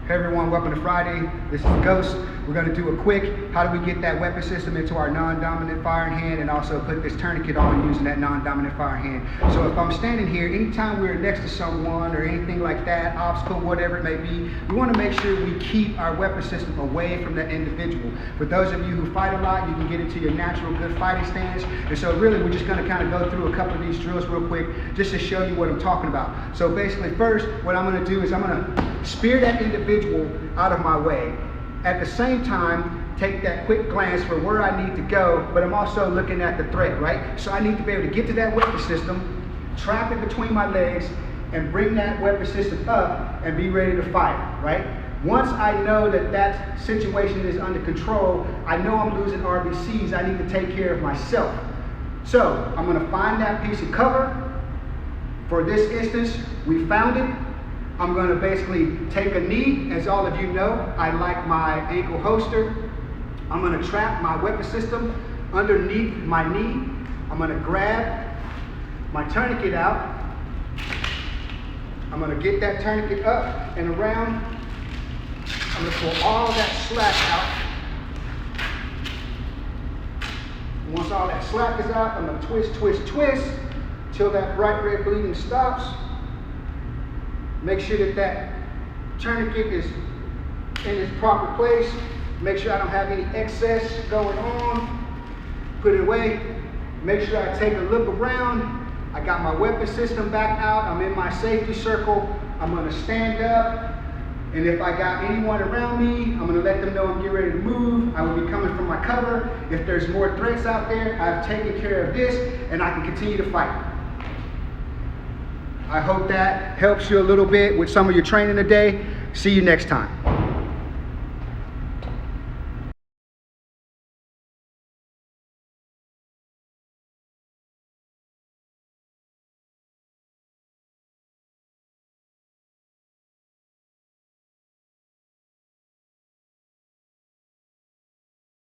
Hey everyone, welcome to Friday. This is Ghost. We're going to do a quick, how do we get that weapon system into our non-dominant firing hand and also put this tourniquet on using that non-dominant firing hand. So if I'm standing here, anytime we're next to someone or anything like that, obstacle, whatever it may be, we want to make sure we keep our weapon system away from that individual. For those of you who fight a lot, you can get into your natural good fighting stance. And so really we're just going to kind of go through a couple of these drills real quick just to show you what I'm talking about. So basically first, what I'm going to do is I'm going to spear that individual out of my way. At the same time, take that quick glance for where I need to go, but I'm also looking at the threat, right? So I need to be able to get to that weapon system, trap it between my legs, and bring that weapon system up and be ready to fire, right? Once I know that that situation is under control, I know I'm losing RBCs, I need to take care of myself. So I'm gonna find that piece of cover. For this instance, we found it. I'm going to basically take a knee. As all of you know, I like my ankle holster. I'm going to trap my weapon system underneath my knee. I'm going to grab my tourniquet out. I'm going to get that tourniquet up and around. I'm going to pull all that slack out. Once all that slack is out, I'm going to twist, twist, twist till that bright red bleeding stops. Make sure that that tourniquet is in its proper place. Make sure I don't have any excess going on. Put it away. Make sure I take a look around. I got my weapon system back out. I'm in my safety circle. I'm going to stand up. And if I got anyone around me, I'm going to let them know I'm getting ready to move. I will be coming from my cover. If there's more threats out there, I've taken care of this and I can continue to fight. I hope that helps you a little bit with some of your training today. See you next time.